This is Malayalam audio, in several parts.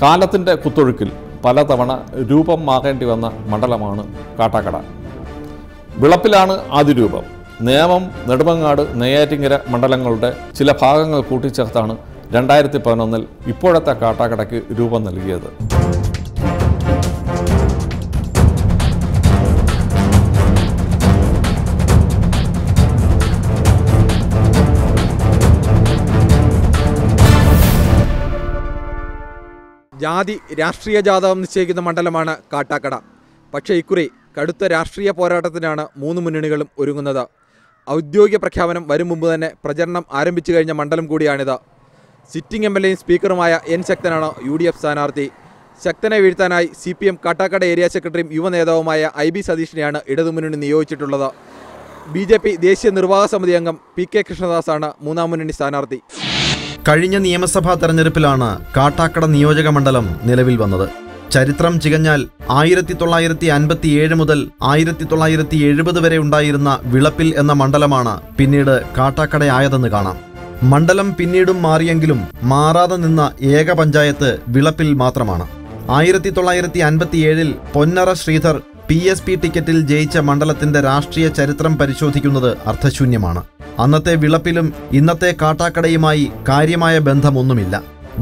കാലത്തിൻ്റെ കുത്തൊഴുക്കിൽ പലതവണ രൂപം മാറേണ്ടി വന്ന മണ്ഡലമാണ് കാട്ടാക്കട. വിളപ്പിലാണ് ആദ്യ രൂപം. നേമം, നെടുമങ്ങാട്, നെയ്യാറ്റിൻകര മണ്ഡലങ്ങളുടെ ചില ഭാഗങ്ങൾ കൂട്ടിച്ചേർത്താണ് 2011 ഇപ്പോഴത്തെ കാട്ടാക്കടയ്ക്ക് രൂപം നൽകിയത്. ജാതി രാഷ്ട്രീയ ജാതകം നിശ്ചയിക്കുന്ന മണ്ഡലമാണ് കാട്ടാക്കട. പക്ഷേ ഇക്കുറി കടുത്ത രാഷ്ട്രീയ പോരാട്ടത്തിനാണ് മൂന്ന് മുന്നണികളും ഒരുങ്ങുന്നത്. ഔദ്യോഗിക പ്രഖ്യാപനം വരും മുമ്പ് തന്നെ പ്രചരണം ആരംഭിച്ചു കഴിഞ്ഞ മണ്ഡലം കൂടിയാണിത്. സിറ്റിംഗ് MLAയും സ്പീക്കറുമായ N ശക്തനാണ് UDF സ്ഥാനാർത്ഥി. ശക്തനെ വീഴ്ത്താനായി CPM കാട്ടാക്കട ഏരിയ സെക്രട്ടറിയും യുവനേതാവുമായ IB സതീഷിനെയാണ് ഇടതുമുന്നണി നിയോഗിച്ചിട്ടുള്ളത്. BJP ദേശീയ നിർവാഹക സമിതി അംഗം PK കൃഷ്ണദാസാണ് മൂന്നാം മുന്നണി സ്ഥാനാർത്ഥി. കഴിഞ്ഞ നിയമസഭാ തെരഞ്ഞെടുപ്പിലാണ് കാട്ടാക്കട നിയോജക മണ്ഡലം നിലവിൽ വന്നത്. ചരിത്രം ചികഞ്ഞാൽ 1957 മുതൽ 1970 വരെ ഉണ്ടായിരുന്ന വിളപ്പിൽ എന്ന മണ്ഡലമാണ് പിന്നീട് കാട്ടാക്കടയായതെന്ന് കാണാം. മണ്ഡലം പിന്നീടും മാറിയെങ്കിലും മാറാതെ നിന്ന ഏക പഞ്ചായത്ത് വിളപ്പിൽ മാത്രമാണ്. 1957 പൊന്നറ ശ്രീധർ PSP ടിക്കറ്റിൽ ജയിച്ച മണ്ഡലത്തിന്റെ രാഷ്ട്രീയ ചരിത്രം പരിശോധിക്കുന്നത് അർത്ഥശൂന്യമാണ്. അന്നത്തെ വിളപ്പിലും ഇന്നത്തെ കാട്ടാക്കടയുമായി കാര്യമായ ബന്ധമൊന്നുമില്ല.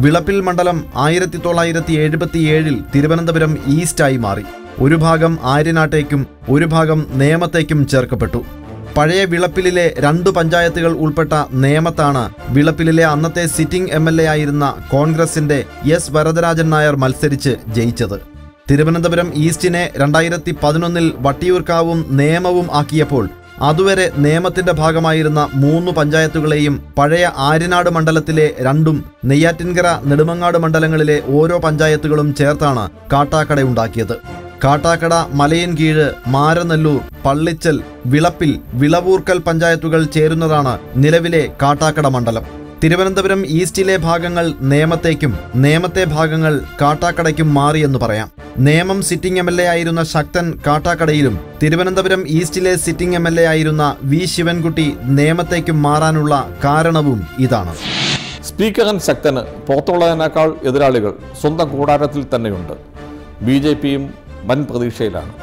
വിളപ്പിൽ മണ്ഡലം 1977 തിരുവനന്തപുരം ഈസ്റ്റായി മാറി. ഒരു ഭാഗം ആര്യനാട്ടേക്കും ഒരു ഭാഗം നേമത്തേക്കും ചേർക്കപ്പെട്ടു. പഴയ വിളപ്പിലെ 2 പഞ്ചായത്തുകൾ ഉൾപ്പെട്ട നേമത്താണ് വിളപ്പിലെ അന്നത്തെ സിറ്റിംഗ് MLA ആയിരുന്ന കോൺഗ്രസിന്റെ S വരദരാജൻ നായർ മത്സരിച്ച് ജയിച്ചത്. തിരുവനന്തപുരം ഈസ്റ്റിനെ 2011 വട്ടിയൂർക്കാവും നേമവും ആക്കിയപ്പോൾ അതുവരെ നേമത്തിന്റെ ഭാഗമായിരുന്ന 3 പഞ്ചായത്തുകളെയും പഴയ ആര്യനാട് മണ്ഡലത്തിലെ 2ഉം നെയ്യാറ്റിൻകര, നെടുമങ്ങാട് മണ്ഡലങ്ങളിലെ ഓരോ പഞ്ചായത്തുകളും ചേർത്താണ് കാട്ടാക്കട ഉണ്ടാക്കിയത്. കാട്ടാക്കട, മലയൻകീഴ്, മാരനെല്ലൂർ, പള്ളിച്ചൽ, വിളപ്പിൽ, വിളവൂർക്കൽ പഞ്ചായത്തുകൾ ചേരുന്നതാണ് നിലവിലെ കാട്ടാക്കട മണ്ഡലം. തിരുവനന്തപുരം ഈസ്റ്റിലെ ഭാഗങ്ങൾ നേമത്തേക്കും നേമത്തെ ഭാഗങ്ങൾ കാട്ടാക്കടയ്ക്കും മാറിയെന്ന് പറയാം. നേമം സിറ്റിംഗ് MLA ആയിരുന്ന ശക്തൻ കാട്ടാക്കടയിലും തിരുവനന്തപുരം ഈസ്റ്റിലെ സിറ്റിംഗ് MLA ആയിരുന്ന V ശിവൻകുട്ടി നേമത്തേക്കും മാറാനുള്ള കാരണവും ഇതാണ്. സ്പീക്കറൻ ശക്തന് പുറത്തുള്ളതിനേക്കാൾ എതിരാളികൾ സ്വന്തം കൂടാരത്തിൽ തന്നെയുണ്ട്. BJPയും വൻ പ്രതീക്ഷയിലാണ്.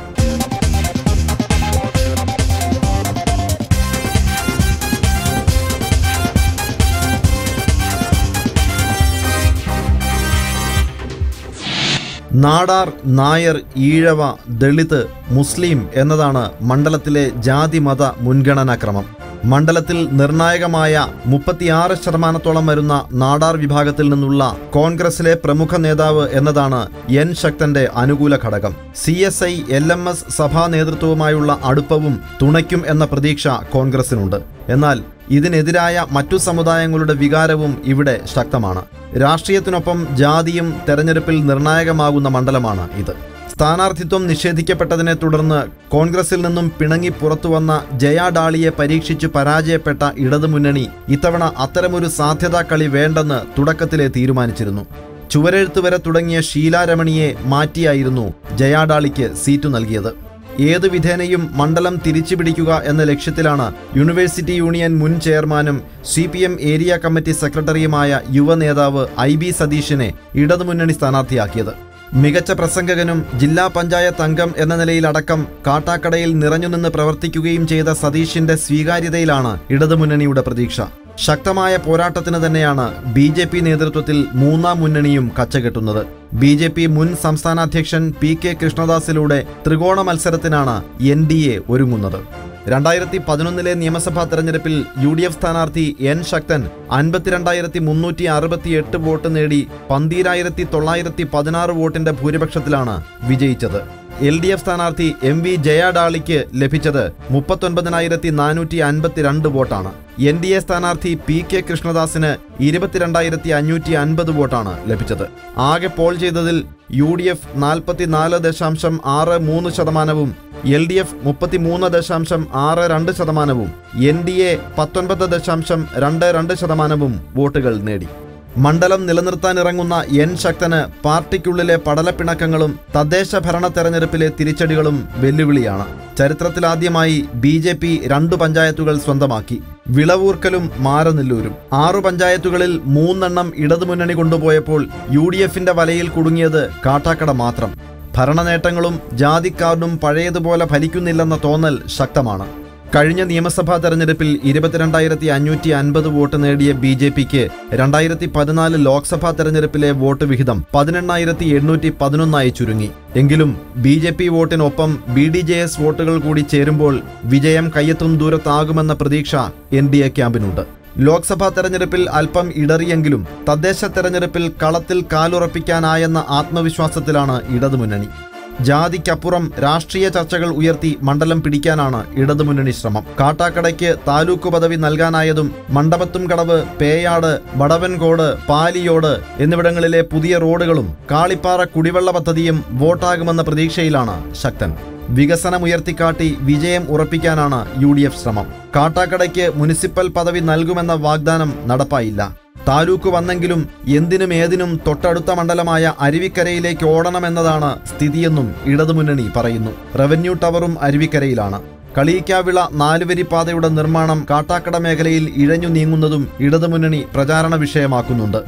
നാടാർ, നായർ, ഈഴവ, ദളിത്, മുസ്ലിം എന്നതാണ് മണ്ഡലത്തിലെ ജാതിമത മുൻഗണനാക്രമം. മണ്ഡലത്തിൽ നിർണായകമായ 36% വരുന്ന നാടാർ വിഭാഗത്തിൽ നിന്നുള്ള കോൺഗ്രസിലെ പ്രമുഖ നേതാവ് എന്നതാണ് N ശക്തന്റെ അനുകൂല ഘടകം. CSI LMS സഭാ നേതൃത്വവുമായുള്ള അടുപ്പവും തുണയ്ക്കും എന്ന പ്രതീക്ഷ കോൺഗ്രസിനുണ്ട്. എന്നാൽ ഇതിനെതിരായ മറ്റു സമുദായങ്ങളുടെ വികാരവും ഇവിടെ ശക്തമാണ്. രാഷ്ട്രീയത്തിനൊപ്പം ജാതിയും തെരഞ്ഞെടുപ്പിൽ നിർണായകമാകുന്ന മണ്ഡലമാണ് ഇത്. സ്ഥാനാർത്ഥിത്വം നിഷേധിക്കപ്പെട്ടതിനെ തുടർന്ന് കോൺഗ്രസിൽ നിന്നും പിണങ്ങി പുറത്തുവന്ന ജയ ഡാളിയെ പരീക്ഷിച്ച് പരാജയപ്പെട്ട ഇടതുമുന്നണി ഇത്തവണ അത്തരമൊരു സാധ്യതാ കളി വേണ്ടെന്ന് തുടക്കത്തിലെ തീരുമാനിച്ചിരുന്നു. ചുവരെഴുത്ത് വരെ തുടങ്ങിയ ഷീലാരമണിയെ മാറ്റിയായിരുന്നു ജയാഡാളിക്ക് സീറ്റു നൽകിയത്. ഏതു വിധേനയും മണ്ഡലം തിരിച്ചുപിടിക്കുക എന്ന ലക്ഷ്യത്തിലാണ് യൂണിവേഴ്സിറ്റി യൂണിയൻ മുൻ ചെയർമാനും CPM ഏരിയ കമ്മിറ്റി സെക്രട്ടറിയുമായ യുവനേതാവ് IB സതീഷിനെ ഇടതുമുന്നണി സ്ഥാനാർത്ഥിയാക്കിയത്. മികച്ച പ്രസംഗകനും ജില്ലാ പഞ്ചായത്ത് അംഗം എന്ന നിലയിലടക്കം കാട്ടാക്കടയിൽ നിറഞ്ഞുനിന്ന് പ്രവർത്തിക്കുകയും ചെയ്ത സതീഷിന്റെ സ്വീകാര്യതയിലാണ് ഇടതുമുന്നണിയുടെ പ്രതീക്ഷ. ശക്തമായ പോരാട്ടത്തിന് തന്നെയാണ് BJP നേതൃത്വത്തിൽ മൂന്നാം മുന്നണിയും കച്ചകെട്ടുന്നത്. BJP മുൻ സംസ്ഥാന അധ്യക്ഷൻ PK കൃഷ്ണദാസിലൂടെ ത്രികോണ മത്സരത്തിനാണ് NDA ഒരുങ്ങുന്നത്. 2011 നിയമസഭാ തെരഞ്ഞെടുപ്പിൽ UDF സ്ഥാനാർത്ഥി N ശക്തൻ 52,368 വോട്ട് നേടി 12,916 വോട്ടിന്റെ ഭൂരിപക്ഷത്തിലാണ് വിജയിച്ചത്. LDF സ്ഥാനാർത്ഥി MV ജയാഡാളിക്ക് ലഭിച്ചത് 39,452 വോട്ടാണ്. NDA സ്ഥാനാർത്ഥി PK കൃഷ്ണദാസിന് 22,550 വോട്ടാണ് ലഭിച്ചത്. ആകെ പോൾ ചെയ്തതിൽ UDF 44.63%, LDF 33.62%, NDA 19.22% വോട്ടുകൾ നേടി. മണ്ഡലം നിലനിർത്താനിറങ്ങുന്ന എൻ ശക്തന് പാർട്ടിക്കുള്ളിലെ പടലപ്പിണക്കങ്ങളും തദ്ദേശ ഭരണ തെരഞ്ഞെടുപ്പിലെ തിരിച്ചടികളും വെല്ലുവിളിയാണ്. ചരിത്രത്തിലാദ്യമായി BJP 2 പഞ്ചായത്തുകൾ സ്വന്തമാക്കി. വിളവൂർക്കലും മാരനെല്ലൂരും. 6 പഞ്ചായത്തുകളിൽ 3 ഇടതുമുന്നണി കൊണ്ടുപോയപ്പോൾ UDFന്റെ വലയിൽ കുടുങ്ങിയത് കാട്ടാക്കട മാത്രം. ഭരണനേട്ടങ്ങളും ജാതിക്കാർഡും പഴയതുപോലെ ഫലിക്കുന്നില്ലെന്ന തോന്നൽ ശക്തമാണ്. കഴിഞ്ഞ നിയമസഭാ തെരഞ്ഞെടുപ്പിൽ 22,550 വോട്ട് നേടിയ BJPക്ക് 2014 ലോക്സഭാ തെരഞ്ഞെടുപ്പിലെ വോട്ട് വിഹിതം 18,811 ചുരുങ്ങി. എങ്കിലും BJP വോട്ടിനൊപ്പം BDJS വോട്ടുകൾ കൂടി ചേരുമ്പോൾ വിജയം കയ്യെത്തും ദൂരത്താകുമെന്ന പ്രതീക്ഷ NDA ക്യാമ്പിനുണ്ട്. ലോക്സഭാ തെരഞ്ഞെടുപ്പിൽ അല്പം ഇടറിയെങ്കിലും തദ്ദേശ തെരഞ്ഞെടുപ്പിൽ കളത്തിൽ കാലുറപ്പിക്കാനായെന്ന ആത്മവിശ്വാസത്തിലാണ് ഇടതുമുന്നണി. ജാതിക്കപ്പുറം രാഷ്ട്രീയ ചർച്ചകൾ ഉയർത്തി മണ്ഡലം പിടിക്കാനാണ് ഇടതുമുന്നണി ശ്രമം. കാട്ടാക്കടയ്ക്ക് താലൂക്ക് പദവി നൽകാനായതും മണ്ഡപത്തും കടവ്, പേയാട്, വടവൻകോട്, പാലിയോട് എന്നിവിടങ്ങളിലെ പുതിയ റോഡുകളും കാളിപ്പാറ കുടിവെള്ള പദ്ധതിയും വോട്ടാകുമെന്ന പ്രതീക്ഷയിലാണ് ശക്തൻ. വികസനമുയർത്തിക്കാട്ടി വിജയം ഉറപ്പിക്കാനാണ് UDF ശ്രമം. കാട്ടാക്കടയ്ക്ക് മുനിസിപ്പൽ പദവി നൽകുമെന്ന വാഗ്ദാനം നടപ്പായില്ല. താലൂക്ക് വന്നെങ്കിലും എന്തിനും ഏതിനും തൊട്ടടുത്ത മണ്ഡലമായ അരുവിക്കരയിലേക്ക് ഓടണമെന്നതാണ് സ്ഥിതിയെന്നും ഇടതുമുന്നണി പറയുന്നു. റവന്യൂ ടവറും അരുവിക്കരയിലാണ്. കളിയിക്കാവിള 4 പാതയുടെ നിർമ്മാണം കാട്ടാക്കട മേഖലയിൽ ഇഴഞ്ഞു നീങ്ങുന്നതും ഇടതുമുന്നണി പ്രചാരണ വിഷയമാക്കുന്നുണ്ട്.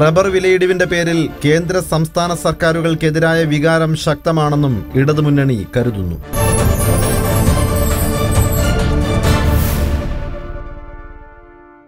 റബ്ബർ വിലയിടിവിന്റെ പേരിൽ കേന്ദ്ര സംസ്ഥാന സർക്കാരുകൾക്കെതിരായ വികാരം ശക്തമാണെന്നും ഇടതുമുന്നണി കരുതുന്നു.